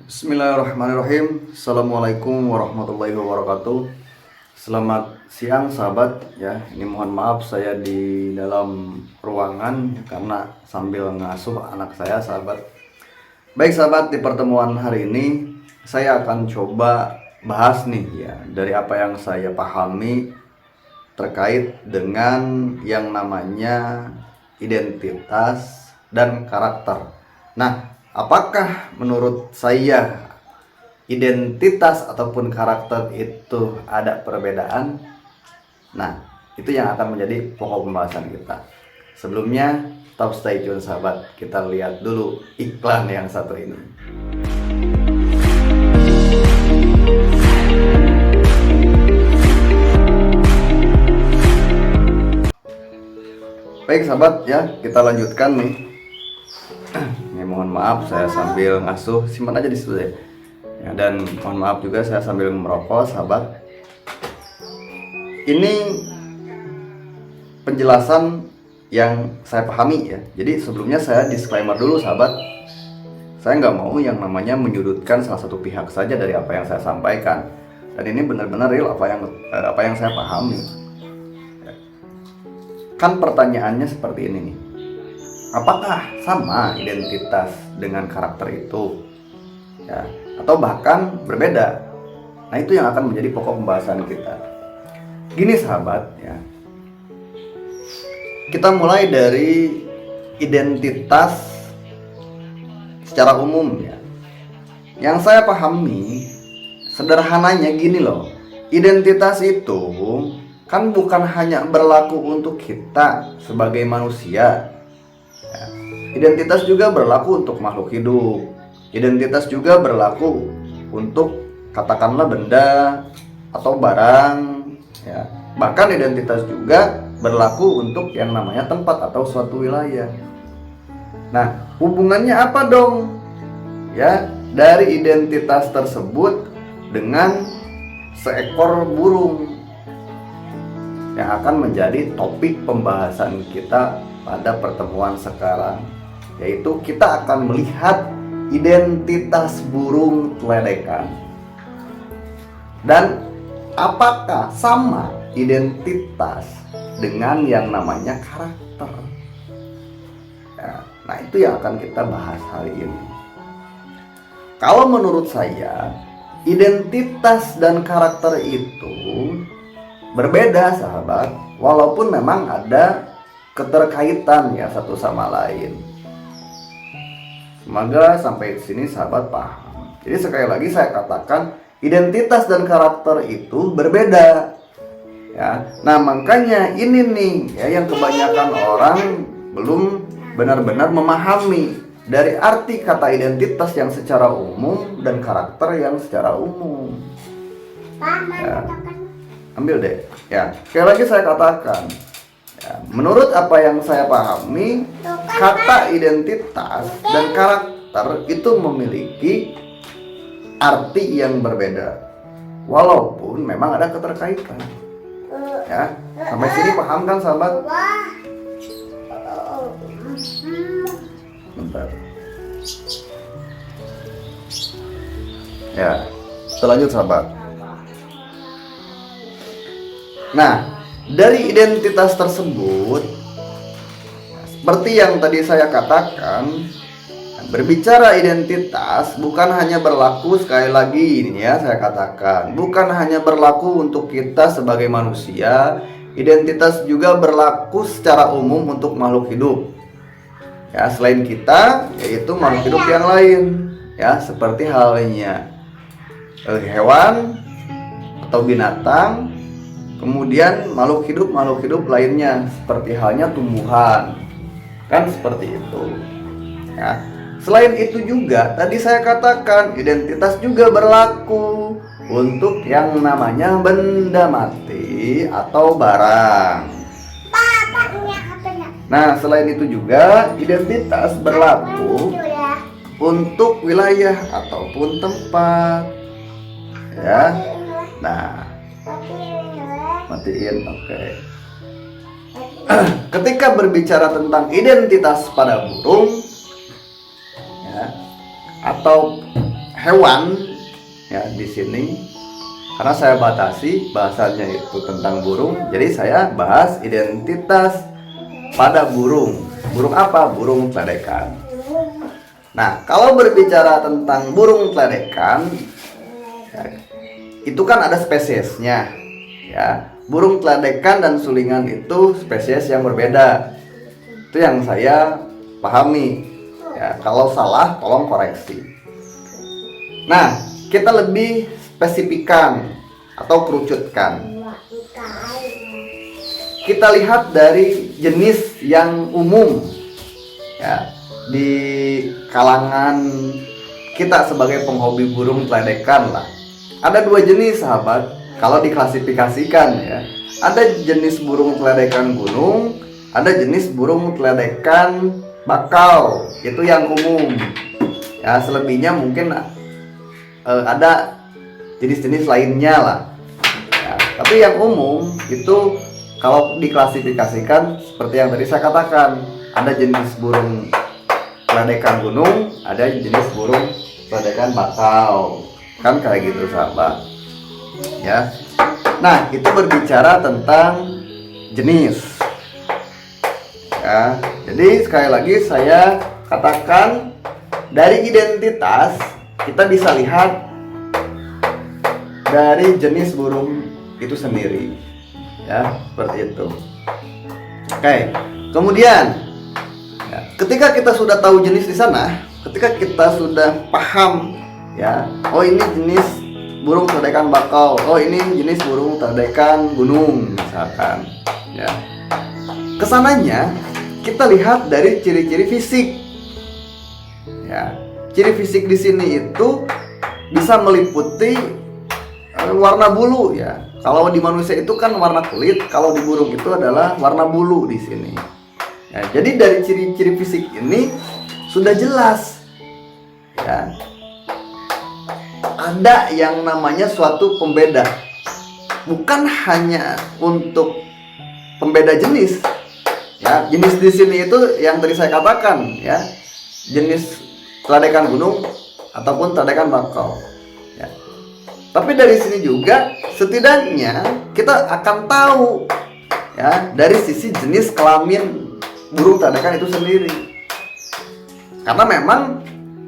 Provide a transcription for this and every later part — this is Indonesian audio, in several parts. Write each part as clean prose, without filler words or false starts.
Bismillahirrahmanirrahim. Assalamualaikum warahmatullahi wabarakatuh. Selamat siang sahabat ya. Ini mohon maaf saya di dalam ruangan karena sambil ngasuh anak saya sahabat. Baik sahabat, di pertemuan hari ini saya akan coba bahas nih ya dari apa yang saya pahami terkait dengan yang namanya identitas dan karakter. Nah, apakah menurut saya identitas ataupun karakter itu ada perbedaan? Nah, itu yang akan menjadi pokok pembahasan kita. Sebelumnya, tetap stay tune sahabat. Kita lihat dulu iklan yang satu ini. Baik sahabat ya, kita lanjutkan nih. Ya, mohon maaf saya sambil ngasuh, simpan aja di situ deh. Ya, dan mohon maaf juga saya sambil merokok sahabat. Ini penjelasan yang saya pahami ya. Jadi sebelumnya saya disclaimer dulu sahabat. Saya nggak mau yang namanya menyudutkan salah satu pihak saja dari apa yang saya sampaikan. Dan ini benar-benar real apa yang saya pahami. Kan pertanyaannya seperti ini nih. Apakah sama identitas dengan karakter itu? Ya, atau bahkan berbeda? Nah, itu yang akan menjadi pokok pembahasan kita. Gini sahabat ya. Kita mulai dari identitas secara umum ya. Yang saya pahami sederhananya gini loh. Identitas itu kan bukan hanya berlaku untuk kita sebagai manusia. Identitas juga berlaku untuk makhluk hidup. Identitas juga berlaku untuk katakanlah benda atau barang ya. Bahkan identitas juga berlaku untuk yang namanya tempat atau suatu wilayah. Nah, hubungannya apa dong? Ya, dari identitas tersebut dengan seekor burung yang akan menjadi topik pembahasan kita pada pertemuan sekarang, yaitu kita akan melihat identitas burung teledekan. Dan apakah sama identitas dengan yang namanya karakter? Ya, nah itu yang akan kita bahas hari ini. Kalau menurut saya, identitas dan karakter itu berbeda sahabat, walaupun memang ada keterkaitan ya satu sama lain. Semoga sampai sini sahabat paham. Jadi sekali lagi saya katakan identitas dan karakter itu berbeda. Ya, nah makanya ini nih ya yang kebanyakan orang belum benar-benar memahami dari arti kata identitas yang secara umum dan karakter yang secara umum. Ya, ambil deh. Ya, sekali lagi saya katakan. Ya, menurut apa yang saya pahami, kata identitas dan karakter itu memiliki arti yang berbeda, walaupun memang ada keterkaitan. Ya, sampai sini paham kan sahabat? Bentar. Ya, selanjut sahabat. Nah, dari identitas tersebut, seperti yang tadi saya katakan, berbicara identitas bukan hanya berlaku, sekali lagi ini ya saya katakan, bukan hanya berlaku untuk kita sebagai manusia. Identitas juga berlaku secara umum untuk makhluk hidup ya, selain kita, yaitu makhluk hidup yang lain ya, seperti halnya hewan atau binatang. Kemudian makhluk hidup lainnya seperti halnya tumbuhan, kan seperti itu. Ya. Selain itu juga tadi saya katakan identitas juga berlaku untuk yang namanya benda mati atau barang. Nah, selain itu juga identitas berlaku untuk wilayah ataupun tempat. Ya. Nah, matiin, oke. Ketika berbicara tentang identitas pada burung ya, atau hewan ya di sini. Karena saya batasi bahasanya itu tentang burung, jadi saya bahas identitas pada burung. Burung apa? Burung teledekan. Nah, kalau berbicara tentang burung teledekan, ya, itu kan ada spesiesnya. Ya, burung teledekan dan sulingan itu spesies yang berbeda. Itu yang saya pahami. Ya, kalau salah, tolong koreksi. Nah, kita lebih spesifikkan atau kerucutkan. Kita lihat dari jenis yang umum ya di kalangan kita sebagai penghobi burung teledekan lah. Ada dua jenis sahabat kalau diklasifikasikan ya. Ada jenis burung teledekan gunung, ada jenis burung teledekan bakau. Itu yang umum. Ya, selebihnya mungkin ada jenis-jenis lainnya lah ya, tapi yang umum itu kalau diklasifikasikan seperti yang tadi saya katakan, ada jenis burung teledekan gunung, ada jenis burung teledekan bakau, kan kayak gitu sahabat ya. Nah, itu berbicara tentang jenis ya. Jadi sekali lagi saya katakan, dari identitas kita bisa lihat dari jenis burung itu sendiri ya, seperti itu. Oke, kemudian ya, ketika kita sudah tahu jenis di sana, ketika kita sudah paham ya, oh ini jenis burung teledekan bakau, oh ini jenis burung teledekan gunung misalkan ya, kesananya kita lihat dari ciri-ciri fisik ya. Ciri fisik di sini itu bisa meliputi warna bulu ya. Kalau di manusia itu kan warna kulit, kalau di burung itu adalah warna bulu di sini. Ya, jadi dari ciri-ciri fisik ini sudah jelas ya. Ada yang namanya suatu pembeda. Bukan hanya untuk pembeda jenis. Ya, jenis di sini itu yang tadi saya katakan ya. Jenis teledekan gunung ataupun teledekan bakau. Ya. Tapi dari sini juga setidaknya kita akan tahu ya dari sisi jenis kelamin burung teledekan itu sendiri. Karena memang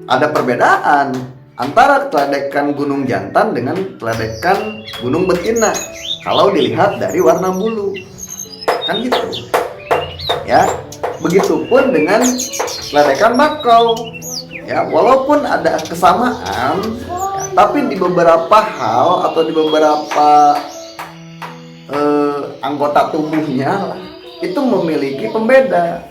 ada perbedaan antara teledekan gunung jantan dengan teledekan gunung betina kalau dilihat dari warna bulu. Kan gitu. Ya. Begitupun dengan teledekan bakau. Ya, walaupun ada kesamaan, ya, tapi di beberapa hal atau di beberapa anggota tubuhnya itu memiliki pembeda.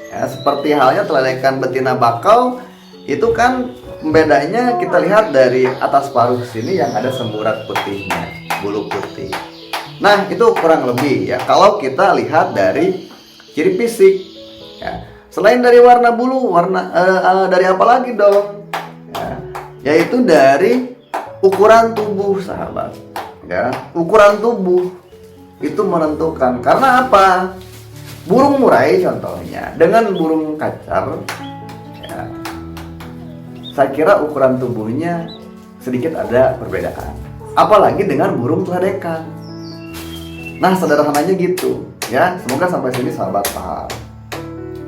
Ya, seperti halnya teledekan betina bakau itu kan pembedanya kita lihat dari atas paruh sini yang ada semburat putihnya, bulu putih. Nah, itu kurang lebih ya kalau kita lihat dari ciri fisik. Ya. Selain dari warna bulu, dari apa lagi dong? Ya, yaitu dari ukuran tubuh, sahabat. Ya, ukuran tubuh itu menentukan. Karena apa? Burung murai contohnya dengan burung kacar, ya, saya kira ukuran tubuhnya sedikit ada perbedaan. Apalagi dengan burung teledekan. Nah, sederhananya gitu. Ya, semoga sampai sini sahabat paham.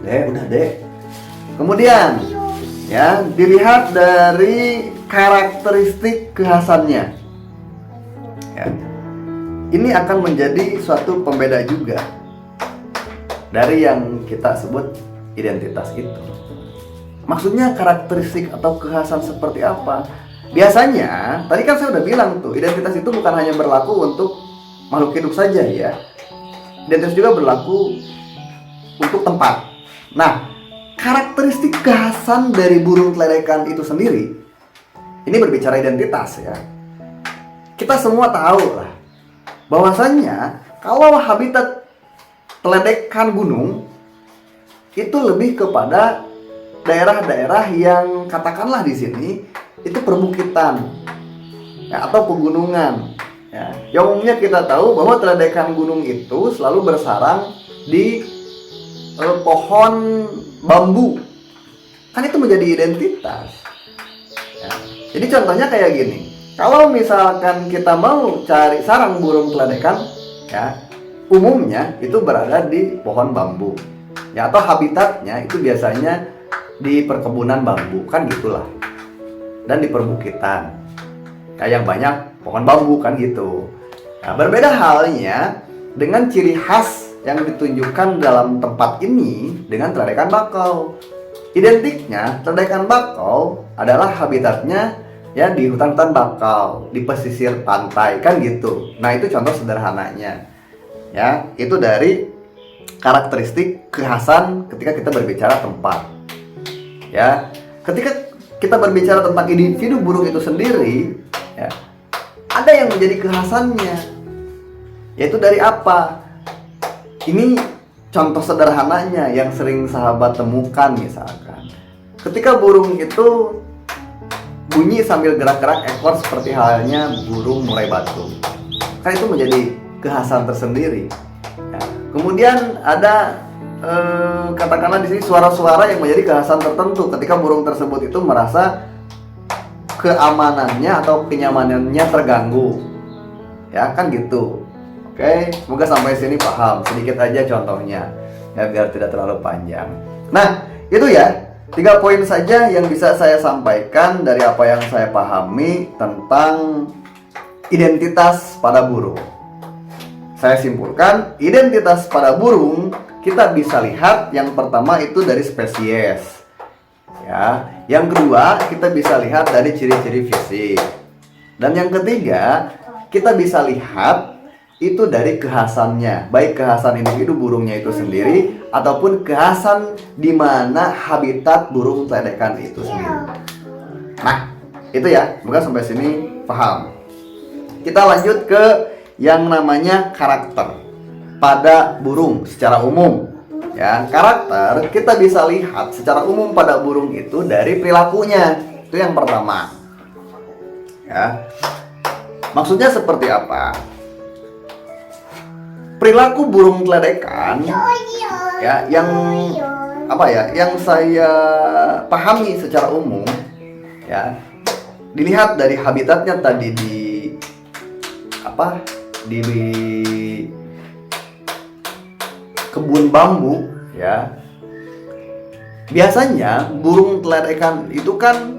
Udah deh. Kemudian ya, dilihat dari karakteristik kekhasannya. Ya. Ini akan menjadi suatu pembeda juga dari yang kita sebut identitas itu. Maksudnya karakteristik atau kekhasan seperti apa? Biasanya, tadi kan saya udah bilang tuh, identitas itu bukan hanya berlaku untuk makhluk hidup saja ya. Identitas juga berlaku untuk tempat. Nah, karakteristik kekhasan dari burung teledekan itu sendiri, ini berbicara identitas ya. Kita semua tahu lah bahwasannya kalau habitat teledekan gunung itu lebih kepada daerah-daerah yang katakanlah di sini itu perbukitan ya, atau pegunungan ya. Yang umumnya kita tahu bahwa teledekan gunung itu selalu bersarang di pohon bambu. Kan itu menjadi identitas. Jadi contohnya kayak gini. Kalau misalkan kita mau cari sarang burung teledekan, ya, umumnya itu berada di pohon bambu. Ya, atau habitatnya itu biasanya di perkebunan bambu, kan gitulah. Dan di perbukitan. Ya, yang banyak pohon bambu kan gitu. Nah, berbeda halnya dengan ciri khas yang ditunjukkan dalam tempat ini dengan teledekan bakau. Identiknya, teledekan bakau adalah habitatnya ya di hutan-hutan bakau, di pesisir pantai, kan gitu. Nah, itu contoh sederhananya. Ya, itu dari karakteristik kekhasan ketika kita berbicara tempat. Ya, ketika kita berbicara tentang individu burung itu sendiri, ya, ada yang menjadi kekhasannya. Yaitu dari apa? Ini contoh sederhananya yang sering sahabat temukan misalkan. Ketika burung itu bunyi sambil gerak-gerak ekor seperti halnya burung murai batu, kan itu menjadi kekhasan tersendiri. Ya. Kemudian ada katakanlah di sini suara-suara yang menjadi kekhasan tertentu ketika burung tersebut itu merasa keamanannya atau kenyamanannya terganggu. Ya, kan gitu. Oke, semoga sampai sini paham. Sedikit aja contohnya, ya biar tidak terlalu panjang. Nah, itu ya 3 poin saja yang bisa saya sampaikan dari apa yang saya pahami tentang identitas pada burung. Saya simpulkan, identitas pada burung kita bisa lihat yang pertama itu dari spesies. Ya, yang kedua kita bisa lihat dari ciri-ciri fisik. Dan yang ketiga, kita bisa lihat itu dari kekhasannya, baik kekhasan individu burungnya itu sendiri ataupun kekhasan di mana habitat burung teledekan itu sendiri. Nah, itu ya, semoga sampai sini paham. Kita lanjut ke yang namanya karakter pada burung secara umum. Ya, karakter kita bisa lihat secara umum pada burung itu dari perilakunya. Itu yang pertama. Ya. Maksudnya seperti apa? Perilaku burung teledekan ya yang apa ya yang saya pahami secara umum ya dilihat dari habitatnya tadi di kebun bambu ya. Biasanya burung teledekan itu kan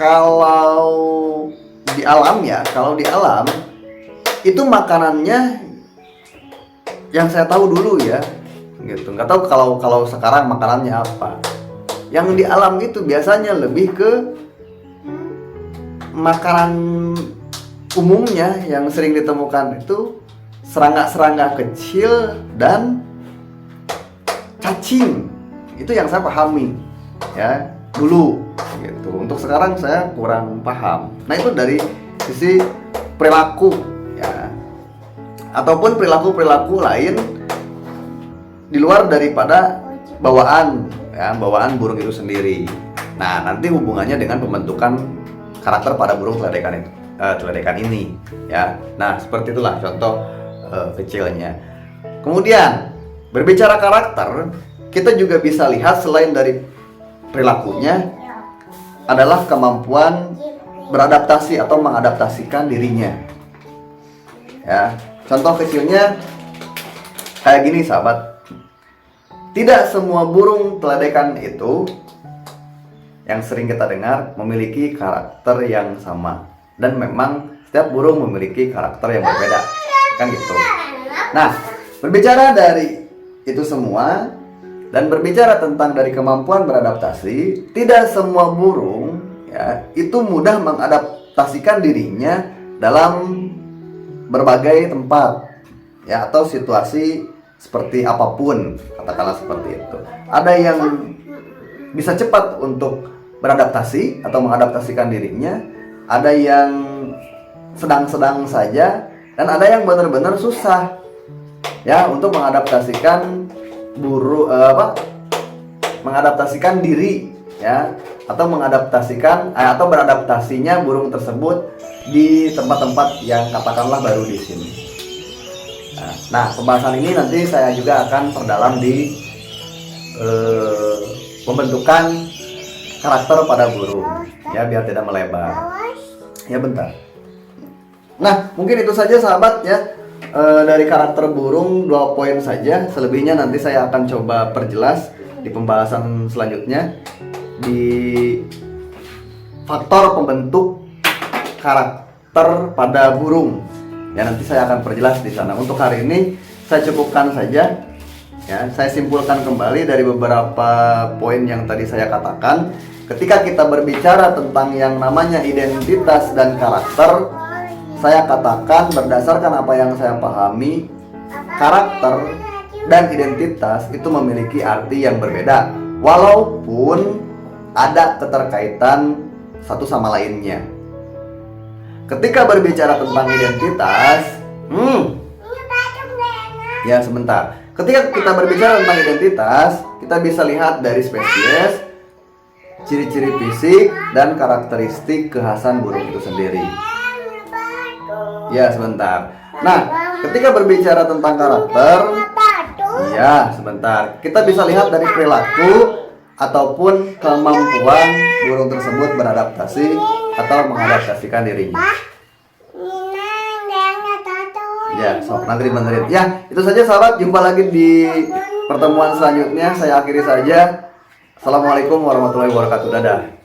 kalau di alam itu makanannya yang saya tahu dulu ya, gitu. Nggak tahu kalau sekarang makanannya apa. Yang di alam itu biasanya lebih ke makanan umumnya yang sering ditemukan itu serangga-serangga kecil dan cacing. Itu yang saya pahami ya dulu, gitu. Untuk sekarang saya kurang paham. Nah, itu dari sisi perilaku ya, ataupun perilaku-perilaku lain di luar daripada bawaan burung itu sendiri. Nah, nanti hubungannya dengan pembentukan karakter pada burung teledekan ini ya. Nah, seperti itulah contoh kecilnya. Kemudian berbicara karakter, kita juga bisa lihat selain dari perilakunya adalah kemampuan beradaptasi atau mengadaptasikan dirinya ya. Contoh kecilnya kayak gini sahabat. Tidak semua burung teledekan itu yang sering kita dengar memiliki karakter yang sama. Dan memang setiap burung memiliki karakter yang berbeda, kan gitu. Nah, berbicara dari itu semua dan berbicara tentang dari kemampuan beradaptasi, tidak semua burung ya itu mudah mengadaptasikan dirinya dalam berbagai tempat ya atau situasi seperti apapun, katakanlah seperti itu. Ada yang bisa cepat untuk beradaptasi atau mengadaptasikan dirinya, ada yang sedang-sedang saja, dan ada yang benar-benar susah ya untuk mengadaptasikan mengadaptasikan diri ya atau mengadaptasikan atau beradaptasinya burung tersebut di tempat-tempat yang katakanlah baru di sini. Nah, pembahasan ini nanti saya juga akan perdalam di pembentukan karakter pada burung. Ya, biar tidak melebar. Ya, bentar. Nah, mungkin itu saja sahabat ya. Dari karakter burung 2 poin saja. Selebihnya nanti saya akan coba perjelas di pembahasan selanjutnya di faktor pembentuk karakter pada burung. Ya, nanti saya akan perjelas di sana. Untuk hari ini saya cukupkan saja. Ya, saya simpulkan kembali dari beberapa poin yang tadi saya katakan. Ketika kita berbicara tentang yang namanya identitas dan karakter, saya katakan berdasarkan apa yang saya pahami, karakter dan identitas itu memiliki arti yang berbeda, walaupun ada keterkaitan satu sama lainnya. Ketika berbicara tentang identitas, ya sebentar. Ketika kita berbicara tentang identitas, kita bisa lihat dari spesies, ciri-ciri fisik, dan karakteristik kekhasan burung itu sendiri. Ya, sebentar. Nah, ketika berbicara tentang karakter, ya, sebentar. Kita bisa lihat dari perilaku ataupun kemampuan burung tersebut beradaptasi atau mengadaptasikan dirinya. Ya, sok nanti benerin. Ya, itu saja sahabat. Jumpa lagi di pertemuan selanjutnya. Saya akhiri saja. Assalamualaikum warahmatullahi wabarakatuh. Dadah.